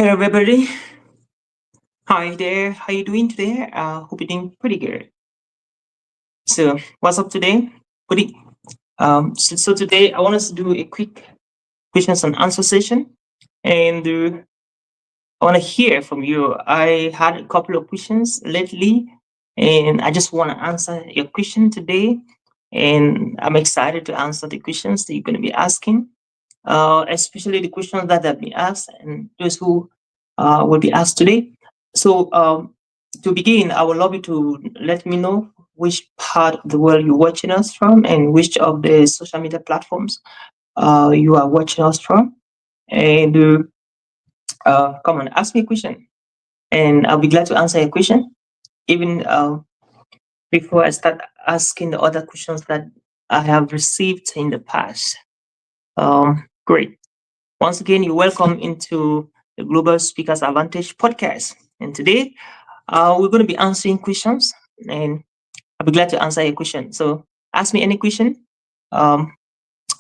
Hello, everybody. Hi there. How you doing today? Hope you're doing pretty good. So, what's up today? Pretty. So today I want us to do a quick questions and answer session, and I want to hear from you. I had a couple of questions lately, and I just want to answer your question today. And I'm excited to answer the questions that you're going to be asking, especially the questions that have been asked and those who will be asked today. So, to begin, I would love you to let me know which part of the world you're watching us from and which of the social media platforms you are watching us from. And come on, ask me a question, and I'll be glad to answer your question. Even before I start asking the other questions that I have received in the past. Great. Once again, you're welcome into the Global Speakers Advantage podcast. And today, we're going to be answering questions, and I'll be glad to answer your question. So, ask me any question um,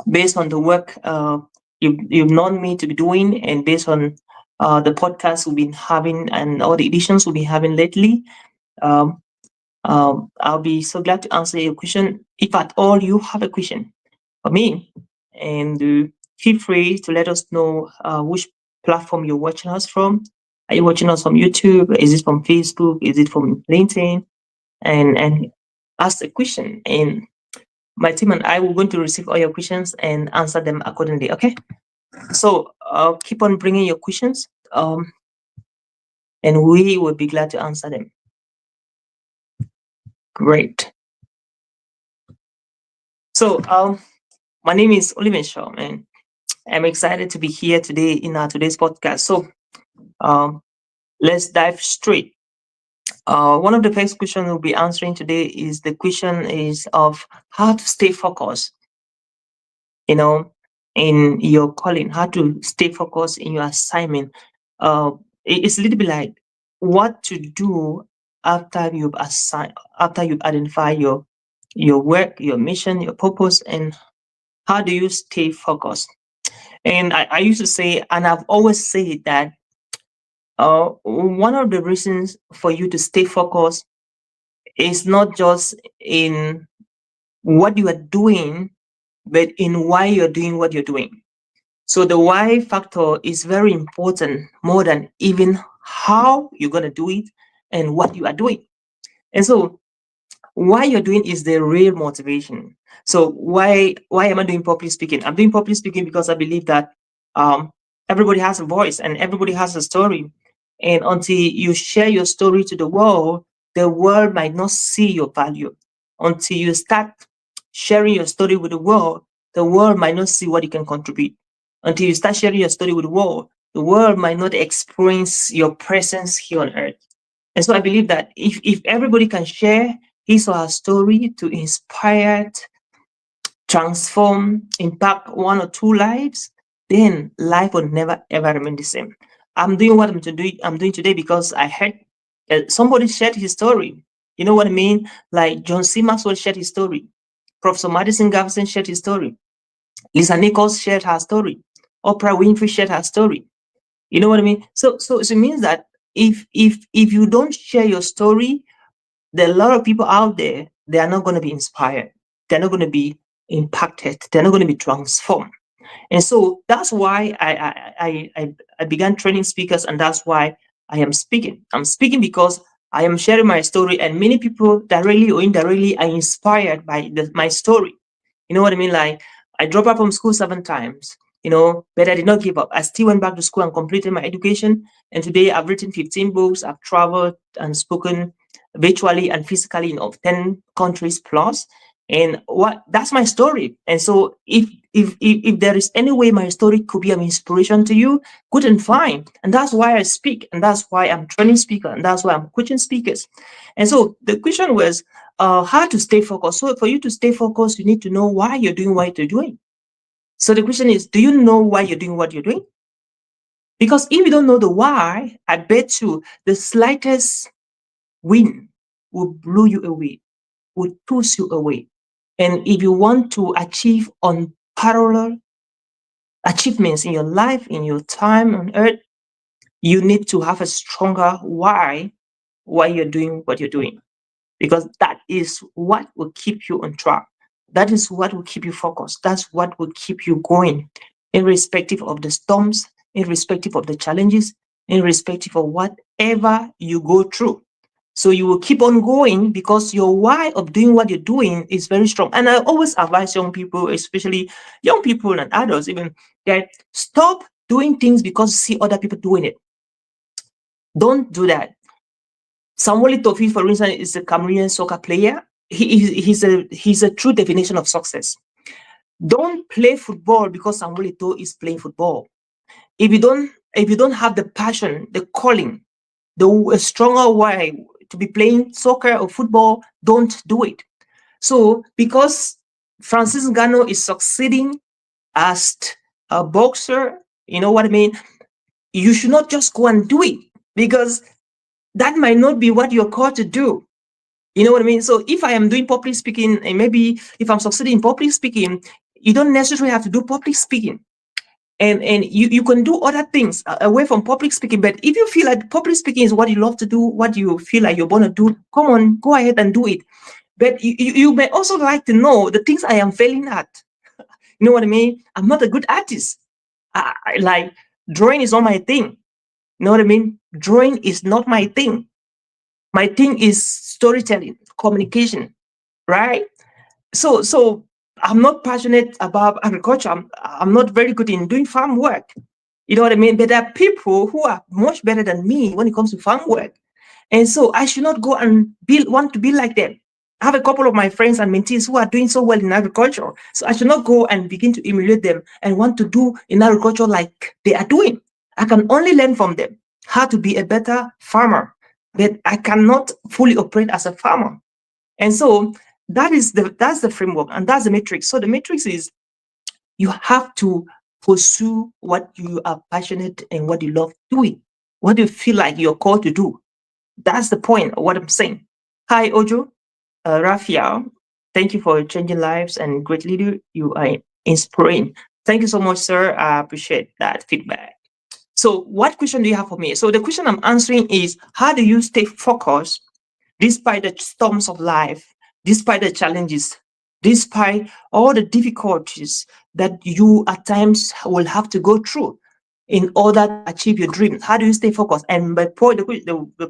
based on the work you've known me to be doing, and based on the podcasts we've been having and all the editions we've been having lately. Um, I'll be so glad to answer your question if at all you have a question for me. And feel free to let us know which platform you're watching us from. Are you watching us from YouTube? Is it from Facebook? Is it from LinkedIn? And ask a question. And my team and I will going to receive all your questions and answer them accordingly. Okay. So keep on bringing your questions, and we will be glad to answer them. Great. So my name is Oliver Nshom, and I'm excited to be here today in our today's podcast. So um, let's dive straight. One of the first questions we'll be answering today is the question is of how to stay focused, you know, in your calling, how to stay focused in your assignment. It's a little bit like what to do after you've assigned, after you've identified your work, your mission, your purpose, and how do you stay focused? And I used to say, and I've always said that one of the reasons for you to stay focused is not just in what you are doing, but in why you're doing what you're doing. So the why factor is very important more than even how you're going to do it and what you are doing. And so why you're doing is the real motivation. So why am I doing public speaking? I'm doing public speaking because I believe that um, everybody has a voice and everybody has a story. And until you share your story to the world might not see your value. Until you start sharing your story with the world might not see what you can contribute. Until you start sharing your story with the world might not experience your presence here on earth. And so I believe that if everybody can share his or her story to inspire, transform, impact one or two lives, then life will never ever remain the same. I'm doing what I'm doing today because I heard somebody shared his story. You know what I mean? Like John C. Maxwell shared his story. Professor Madison Garrison shared his story. Lisa Nichols shared her story. Oprah Winfrey shared her story. You know what I mean? So it means that if you don't share your story, there are a lot of people out there, they are not going to be inspired. They're not going to be impacted. They're not going to be transformed. And so that's why I began training speakers, and that's why I am speaking. I'm speaking because I am sharing my story, and many people directly or indirectly are inspired by my story. You know what I mean? Like I dropped out from school 7 times, but I did not give up. I still went back to school and completed my education. And today I've written 15 books. I've traveled and spoken virtually and physically in 10 countries plus. And what that's my story. And so if there is any way my story could be an inspiration to you, good and fine. And that's why I speak, and that's why I'm training speaker, and that's why I'm coaching speakers. And so the question was how to stay focused. So for you to stay focused, you need to know why you're doing what you're doing. So the question is, do you know why you're doing what you're doing? Because if you don't know the why, I bet you the slightest wind will blow you away, will toss you away. And if you want to achieve unparalleled achievements in your life, in your time on earth, you need to have a stronger why you're doing what you're doing, because that is what will keep you on track. That is what will keep you focused. That's what will keep you going, irrespective of the storms, irrespective of the challenges, irrespective of whatever you go through. So you will keep on going because your why of doing what you're doing is very strong. And I always advise young people, especially young people and adults even, that stop doing things because you see other people doing it. Don't do that. Samuel Tofi, for instance, is a Cameroonian soccer player. He's a true definition of success. Don't play football because Samuel Eto'o is playing football. If you don't have the passion, the calling, the a stronger why to be playing soccer or football, don't do it. So because Francis Ngannou is succeeding as a boxer, you know what I mean? You should not just go and do it, because that might not be what you're called to do. You know what I mean? So if I am doing public speaking, and maybe if I'm succeeding in public speaking, you don't necessarily have to do public speaking. And you can do other things away from public speaking. But if you feel like public speaking is what you love to do, what you feel like you're going to do, come on, go ahead and do it. But you may also like to know the things I am failing at. You know what I mean? I'm not a good artist. Like, drawing is not my thing. You know what I mean? Drawing is not my thing. My thing is storytelling, communication, right? So I'm not passionate about agriculture. I'm not very good in doing farm work. You know what I mean? But there are people who are much better than me when it comes to farm work. And so I should not go and want to be like them. I have a couple of my friends and mentees who are doing so well in agriculture. So I should not go and begin to emulate them and want to do in agriculture like they are doing. I can only learn from them how to be a better farmer, but I cannot fully operate as a farmer. And so that's the framework and that's the matrix. So the matrix is, you have to pursue what you are passionate and what you love doing, what you feel like you're called to do. That's the point of what I'm saying. Hi, Ojo, Raphael. Thank you for changing lives and great leader. You are inspiring. Thank you so much, sir. I appreciate that feedback. So, what question do you have for me? So, the question I'm answering is, how do you stay focused despite the storms of life, despite the challenges, despite all the difficulties that you at times will have to go through in order to achieve your dreams? How do you stay focused? And by point,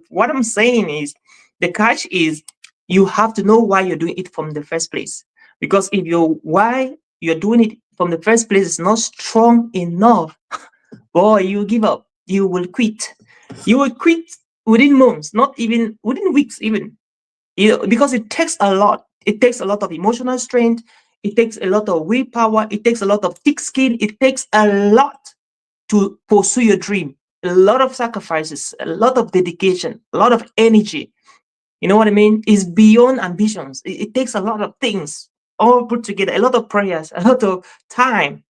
what I'm saying is, the catch is, you have to know why you're doing it from the first place. Because if your why you're doing it from the first place is not strong enough, boy, you give up. You will quit. You will quit within months, not even within weeks, even. Because it takes a lot. It takes a lot of emotional strength. It takes a lot of willpower. It takes a lot of thick skin. It takes a lot to pursue your dream. A lot of sacrifices, a lot of dedication, a lot of energy. You know what I mean? It's beyond ambitions. It takes a lot of things all put together, a lot of prayers, a lot of time,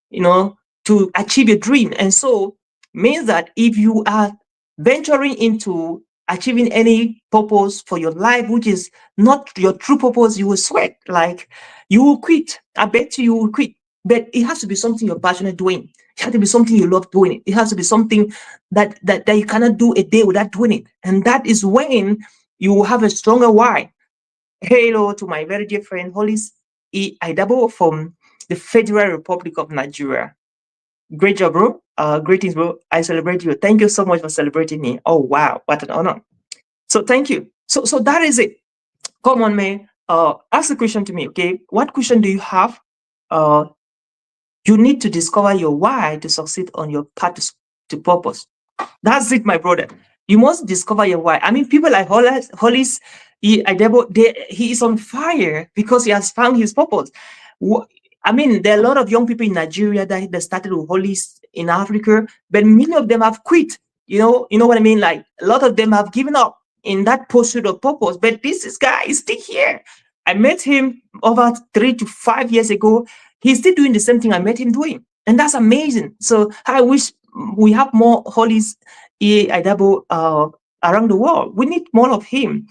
you know, to achieve your dream. And so means that if you are venturing into achieving any purpose for your life, which is not your true purpose, you will sweat. Like, you will quit. I bet you will quit. But it has to be something you're passionate doing. It has to be something you love doing. It has to be something that you cannot do a day without doing it. And that is when you will have a stronger why. Hello to my very dear friend Hollis E. Aidabo from the Federal Republic of Nigeria. Great job, bro. Greetings, bro. I celebrate you. Thank you so much for celebrating me. Oh wow, what an honor. So thank you. So that is it. Come on, man. Ask a question to me, okay? What question do you have? Uh, you need to discover your why to succeed on your path to purpose. That's it, my brother. You must discover your why. I mean, people like Hollis, he is on fire because he has found his purpose. I mean, there are a lot of young people in Nigeria that started with Hollis in Africa, but many of them have quit. You know what I mean? Like, a lot of them have given up in that pursuit of purpose. But this guy is still here. I met him over 3 to 5 years ago. He's still doing the same thing I met him doing. And that's amazing. So I wish we have more Hollis Aidabo around the world. We need more of him.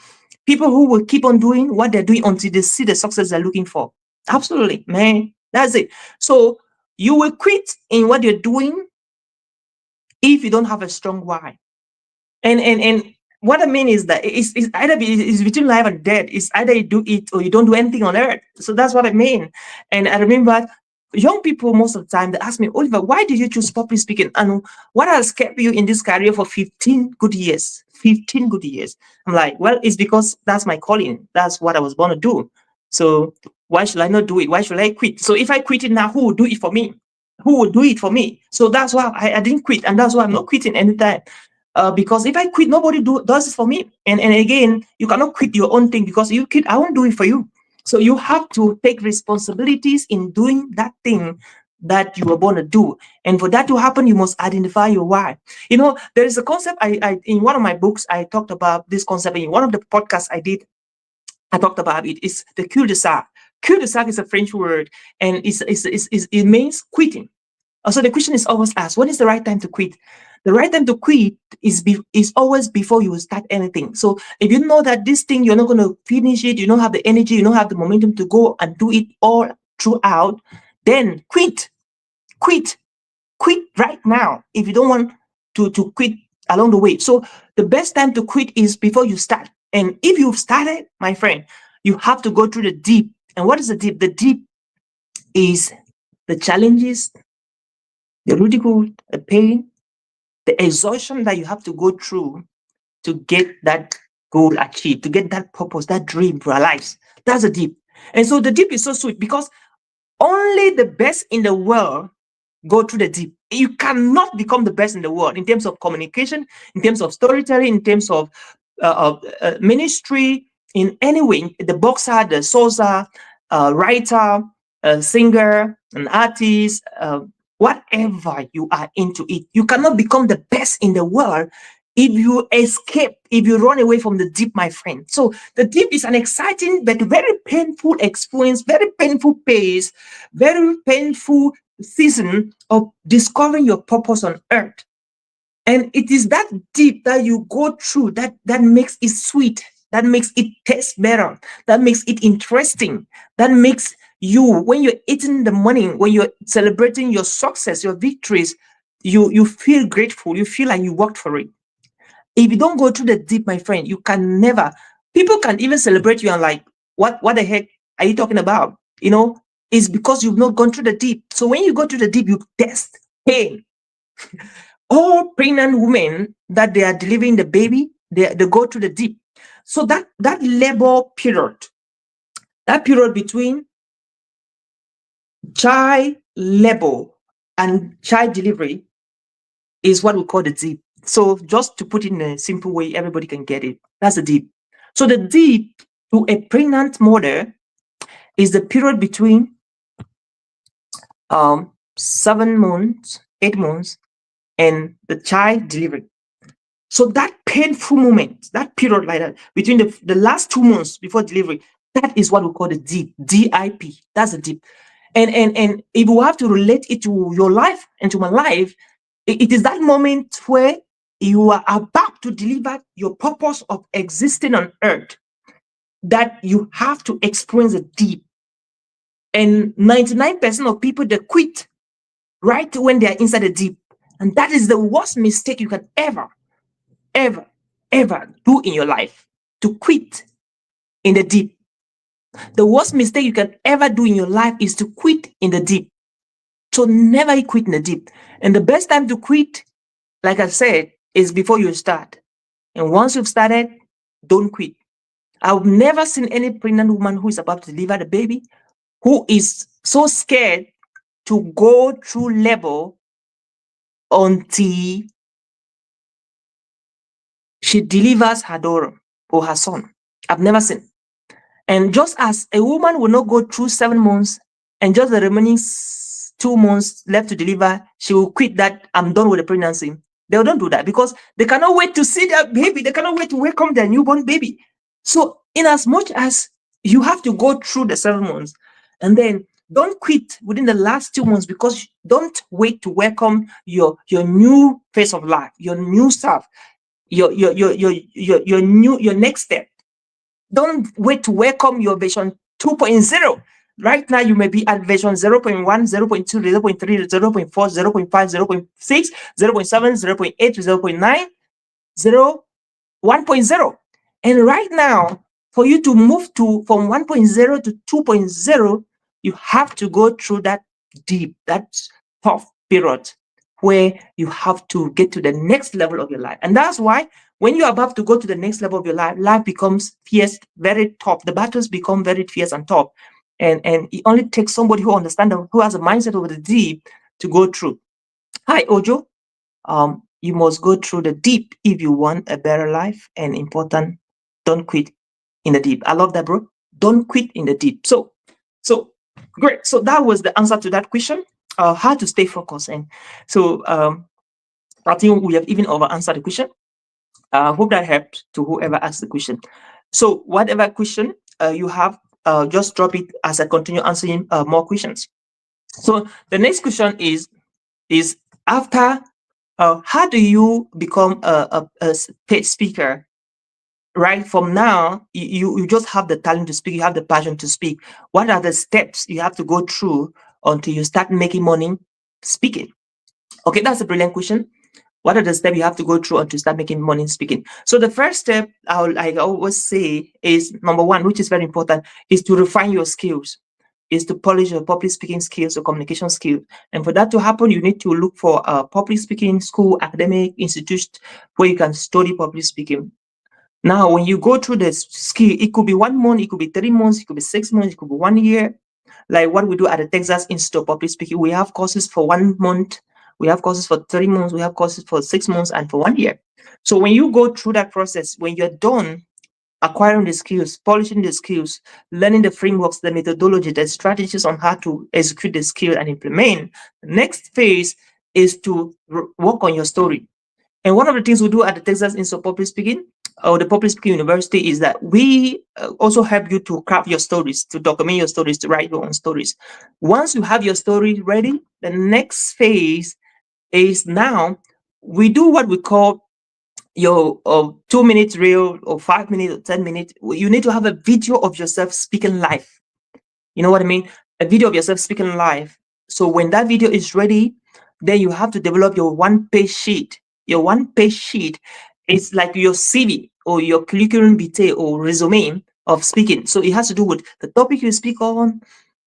People who will keep on doing what they're doing until they see the success they're looking for. Absolutely, man. That's it. So you will quit in what you're doing if you don't have a strong why. And what I mean is that it's either it's between life and death. It's either you do it or you don't do anything on earth. So that's what I mean. And I remember young people most of the time they ask me, Oliver, why did you choose public speaking? And what has kept you in this career for 15 good years? 15 good years. I'm like, well, it's because that's my calling. That's what I was born to do. So why should I not do it? Why should I quit? So if I quit it now, who will do it for me? Who will do it for me? So that's why I didn't quit. And that's why I'm not quitting anytime. Because if I quit, nobody does it for me. And again, you cannot quit your own thing because you quit, I won't do it for you. So you have to take responsibilities in doing that thing that you were born to do. And for that to happen, you must identify your why. You know, there is a concept I in one of my books, I talked about this concept. In one of the podcasts I did, I talked about it. It's the cul-de-sac. Cul-de-sac is a French word, and it means quitting. So the question is always asked, when is the right time to quit? The right time to quit is always before you start anything. So if you know that this thing, you're not going to finish it, you don't have the energy, you don't have the momentum to go and do it all throughout, then quit. Quit. Quit right now if you don't want to quit along the way. So the best time to quit is before you start. And if you've started, my friend, you have to go through the deep. And what is the deep? The deep is the challenges, the ridicule, the pain, the exhaustion that you have to go through to get that goal achieved, to get that purpose, that dream realized. That's the deep. And so the deep is so sweet because only the best in the world go through the deep. You cannot become the best in the world in terms of communication, in terms of storytelling, in terms of ministry, in any way. The boxer, the soldier, writer, singer, an artist, whatever you are into it, you cannot become the best in the world if you escape, if you run away from the deep, my friend. So the deep is an exciting but very painful experience, very painful pace, very painful season of discovering your purpose on earth. And it is that deep that you go through that makes it sweet, that makes it taste better, that makes it interesting, that makes you, when you're eating the morning, when you're celebrating your success, your victories, you feel grateful, you feel like you worked for it. If you don't go through the deep, my friend, you can never. People can even celebrate you and like, what the heck are you talking about? You know, it's because you've not gone through the deep. So when you go through the deep, you test pain. All pregnant women that they are delivering the baby, they go through the deep. So that labor period, that period between child labor and child delivery is what we call the deep. So just to put it in a simple way, everybody can get it. That's the deep. So the deep to a pregnant mother is the period between 7 months, 8 months, and the child delivery. So that painful moment, that period like that, between the last 2 months before delivery, that is what we call the deep, D-I-P. That's the deep. And if you have to relate it to your life and to my life, it is that moment where you are about to deliver your purpose of existing on earth that you have to experience the deep. And 99% of people, they quit right when they are inside the deep. And that is the worst mistake you can ever do in your life, to quit in the deep. The worst mistake you can ever do in your life is to quit in the deep. So never quit in the deep. And the best time to quit, like I said, is before you start. And once you've started, don't quit. I've never seen any pregnant woman who is about to deliver the baby who is so scared to go through labor until she delivers her daughter or her son. I've never seen. And just as a woman will not go through 7 months and just the remaining 2 months left to deliver, she will quit that, I'm done with the pregnancy. They don't do that because they cannot wait to see their baby. They cannot wait to welcome their newborn baby. So in as much as you have to go through the 7 months, and then don't quit within the last 2 months, because don't wait to welcome your new phase of life, your new self, your next step. Don't wait to welcome your version 2.0. Right now, you may be at version 0.1, 0.2, 0.3, 0.4, 0.5, 0.6, 0.7, 0.8, 0.9, 1.0. And right now, for you to move to from 1.0 to 2.0, you have to go through that deep, that tough period where you have to get to the next level of your life. And that's why when you're about to go to the next level of your life, life becomes fierce, very tough. The battles become very fierce and tough. And it only takes somebody who understands, who has a mindset of the deep to go through. Hi, Ojo. You must go through the deep if you want a better life. And important, don't quit in the deep. I love that, bro. Don't quit in the deep. So great. So that was the answer to that question. How to stay focused. And so I think we have even over answered the question. I hope that helped to whoever asked the question. So whatever question you have, just drop it as I continue answering more questions. So the next question is after how do you become a paid speaker? Right from now, you just have the talent to speak, you have the passion to speak. What are the steps you have to go through until you start making money speaking? Okay, that's a brilliant question. What are the steps you have to go through until you start making money speaking? So the first step I always say is number one, which is very important, is to refine your skills, is to polish your public speaking skills or communication skills. And for that to happen, you need to look for a public speaking school, academic institution where you can study public speaking. Now, when you go through the skill, it could be 1 month, it could be 3 months, it could be 6 months, it could be 1 year. Like what we do at the Texas Institute of Public Speaking, we have courses for 1 month, we have courses for 3 months, we have courses for 6 months, and for 1 year. So when you go through that process, when you're done acquiring the skills, polishing the skills, learning the frameworks, the methodology, the strategies on how to execute the skill and implement, the next phase is to work on your story. And one of the things we do at the Texas Institute of Public Speaking or the Public Speaking University is that we also help you to craft your stories, to document your stories, to write your own stories. Once you have your story ready, the next phase is now we do what we call your 2 minute reel or 5 minutes or 10 minutes. You need to have a video of yourself speaking live. You know what I mean? A video of yourself speaking live. So when that video is ready, then you have to develop your one-page sheet. Your one-page sheet is like your CV or your curriculum vitae or resume of speaking. So it has to do with the topic you speak on,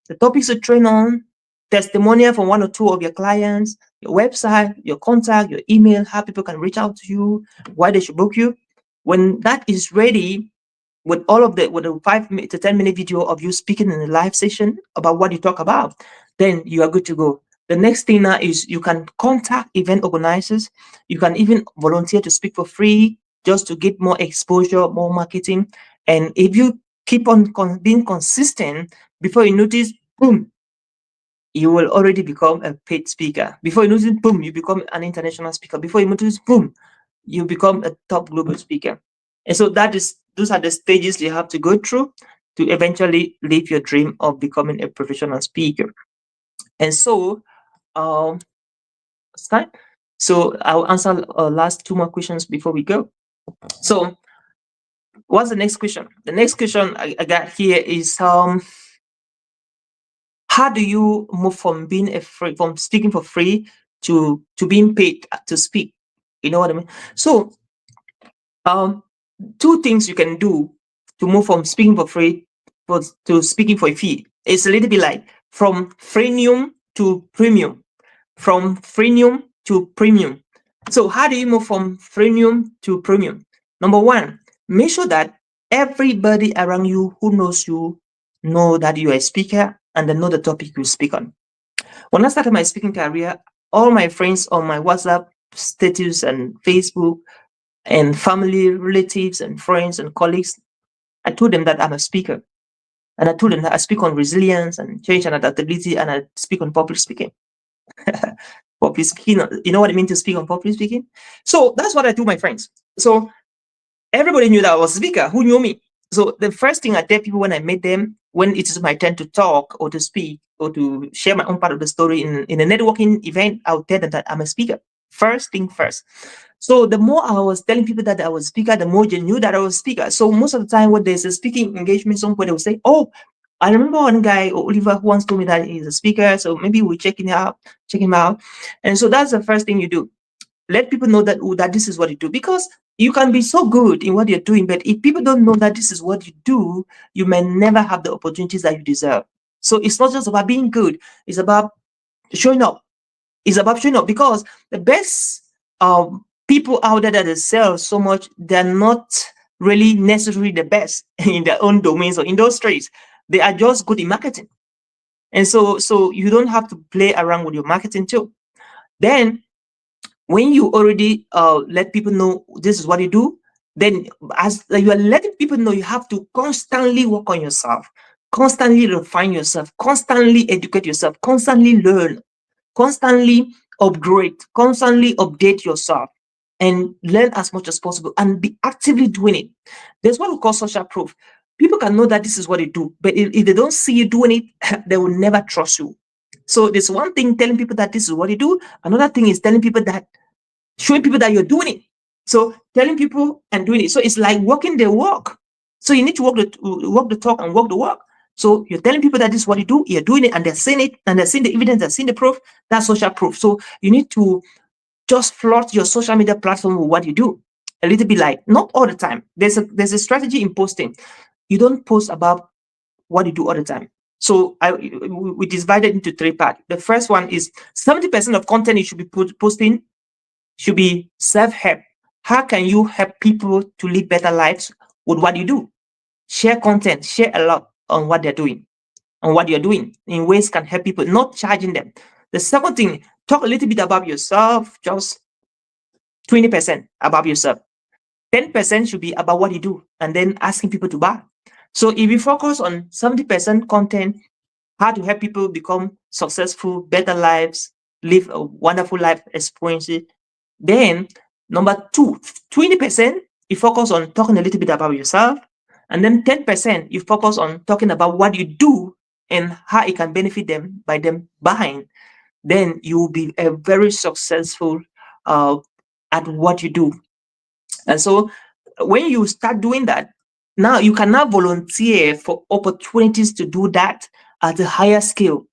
the topics you train on, testimonial from 1 or 2 of your clients, your website, your contact, your email, how people can reach out to you, why they should book you. When that is ready, with all of the with a 5 to 10 minute video of you speaking in a live session about what you talk about, then you are good to go. The next thing now is you can contact event organizers. You can even volunteer to speak for free just to get more exposure, more marketing. And if you keep on being consistent, before you notice, boom, you will already become a paid speaker. Before you notice, boom, you become an international speaker. Before you notice, boom, you become a top global speaker. And so those are the stages you have to go through to eventually live your dream of becoming a professional speaker. And so, it's time. So I'll answer last 2 more questions before we go. So, what's the next question? The next question I got here is how do you move from being from speaking for free to being paid to speak? You know what I mean? So, 2 things you can do to move from speaking for free to speaking for a fee. It's a little bit like from freemium to premium, from freemium to premium. So how do you move from freemium to premium? Number one, make sure that everybody around you who knows you know that you are a speaker and they know the topic you speak on. When I started my speaking career, all my friends on my WhatsApp status and Facebook and family, relatives, and friends and colleagues, I told them that I'm a speaker. And I told them that I speak on resilience and change and adaptability, and I speak on public speaking. Public speaking, you know what I mean to speak on public speaking? So that's what I do, my friends. So everybody knew that I was a speaker. Who knew me? So the first thing I tell people when I meet them, when it is my turn to talk or to speak or to share my own part of the story in a networking event, I'll tell them that I'm a speaker. First thing first. So the more I was telling people that I was a speaker, the more they knew that I was a speaker. So most of the time when there's a speaking engagement somewhere, they will say, oh, I remember one guy, Oliver, who once told me that he's a speaker. So maybe we check him out. And so that's the first thing you do. Let people know that, oh, that this is what you do. Because you can be so good in what you're doing, but if people don't know that this is what you do, you may never have the opportunities that you deserve. So it's not just about being good, it's about showing up. It's about showing up because the best people out there that excel so much, they're not really necessarily the best in their own domains or industries. They are just good in marketing. And so you don't have to play around with your marketing too. Then when you already let people know this is what you do, then as you are letting people know, you have to constantly work on yourself, constantly refine yourself, constantly educate yourself, constantly learn, constantly upgrade, constantly update yourself, and learn as much as possible and be actively doing it. There's what we call social proof. People can know that this is what they do, but if they don't see you doing it, they will never trust you. So there's one thing telling people that this is what you do. Another thing is telling people that, showing people that you're doing it. So telling people and doing it. So it's like walking the walk. So you need to walk the talk and walk the walk. So you're telling people that this is what you do, you're doing it, and they're seeing it, and they're seeing the evidence, they're seeing the proof. That's social proof. So you need to just flood your social media platform with what you do. A little bit, like, not all the time. There's a strategy in posting. You don't post about what you do all the time. So we divided into three parts. The first one is 70% of content you should be posting should be self-help. How can you help people to live better lives with what you do? Share content, share a lot on what they're doing, on what you're doing in ways can help people, not charging them. The second thing, talk a little bit about yourself, just 20% about yourself. 10% should be about what you do, and then asking people to buy. So if you focus on 70% content, how to help people become successful, better lives, live a wonderful life experiences. Then, number two, 20%, you focus on talking a little bit about yourself. And then 10%, you focus on talking about what you do and how it can benefit them by them buying. Then you will be a very successful uh, at what you do. And so when you start doing that, now you can now volunteer for opportunities to do that at a higher scale.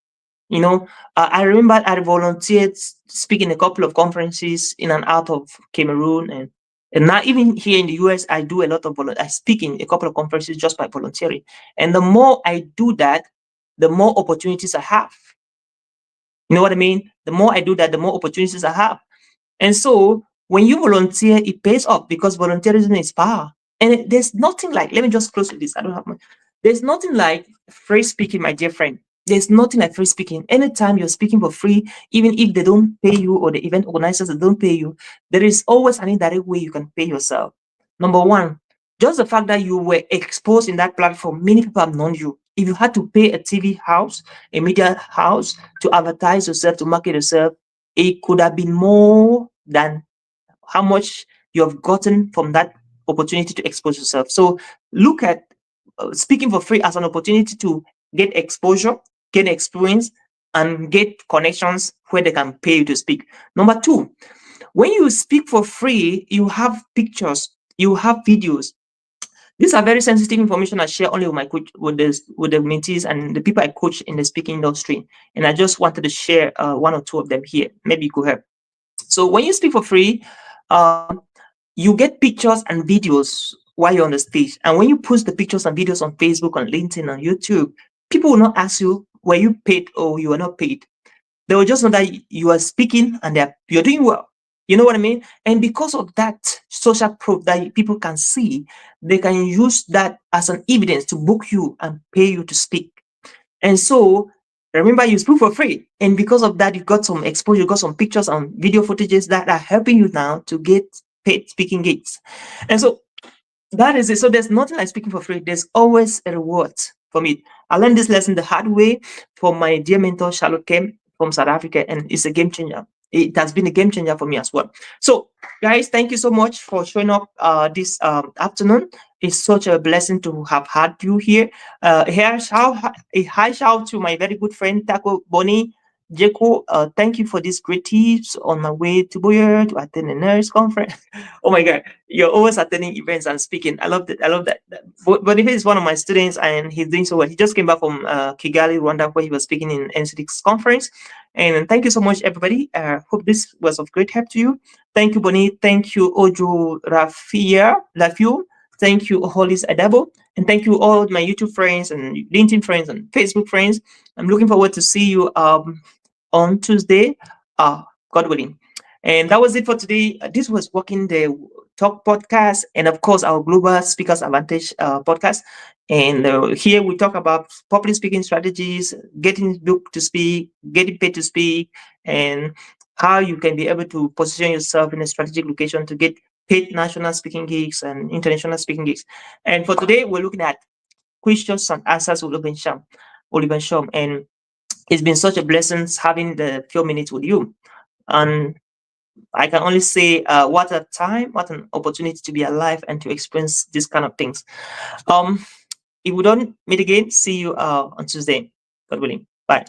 You know, I remember I volunteered speaking a couple of conferences in and out of Cameroon, and now even here in the US, I do a lot of I speak in a couple of conferences just by volunteering. And the more I do that, the more opportunities I have. You know what I mean? The more I do that, the more opportunities I have. And so when you volunteer, it pays off because volunteerism is power. And there's nothing like, let me just close with this. I don't have much. There's nothing like free speaking, my dear friend. There's nothing like free speaking. Anytime you're speaking for free, even if they don't pay you or the event organizers don't pay you, there is always an indirect way you can pay yourself. Number one, just the fact that you were exposed in that platform, many people have known you. If you had to pay a TV house, a media house to advertise yourself, to market yourself, it could have been more than how much you have gotten from that opportunity to expose yourself. So look at speaking for free as an opportunity to get exposure, get experience, and get connections where they can pay you to speak. Number two, when you speak for free, you have pictures, you have videos. These are very sensitive information I share only with my coach, with the mentees and the people I coach in the speaking industry. And I just wanted to share one or two of them here. Maybe you could help. So when you speak for free, you get pictures and videos while you're on the stage. And when you post the pictures and videos on Facebook, on LinkedIn, on YouTube, people will not ask you, were you paid or you were not paid? They will just know that you are speaking and you're doing well. You know what I mean? And because of that social proof that people can see, they can use that as an evidence to book you and pay you to speak. And so remember, you speak for free. And because of that, you got some exposure, you got some pictures and video footages that are helping you now to get paid speaking gigs. And so that is it. So there's nothing like speaking for free. There's always a reward from it. I learned this lesson the hard way from my dear mentor, Charlotte Kemp from South Africa, and it's a game changer. It has been a game changer for me as well. So, guys, thank you so much for showing up this afternoon. It's such a blessing to have had you here. A high shout to my very good friend Taco Bonnie. Jeko, thank you for these great tips on my way to Boyer to attend a nurse conference. Oh my God, you're always attending events and speaking. I love that. I love that. But if he's one of my students and he's doing so well, he just came back from Kigali, Rwanda, where he was speaking in NCD's conference. And thank you so much, everybody. Hope this was of great help to you. Thank you, Bonnie. Thank you, Ojo Lafiu. Thank you, Hollis Adabo. And thank you, all my YouTube friends and LinkedIn friends and Facebook friends. I'm looking forward to see you on Tuesday, uh, God willing. And that was it for today. This was Working the Talk podcast, and of course, our Global Speakers Advantage podcast. And here we talk about public speaking strategies, getting booked to speak, getting paid to speak, and how you can be able to position yourself in a strategic location to get paid national speaking gigs and international speaking gigs. And for today, we're looking at questions and answers with Oliver Shom. And it's been such a blessing having the few minutes with you. And I can only say, what a time, what an opportunity to be alive and to experience these kind of things. If we don't meet again, see you on Tuesday. God willing. Bye.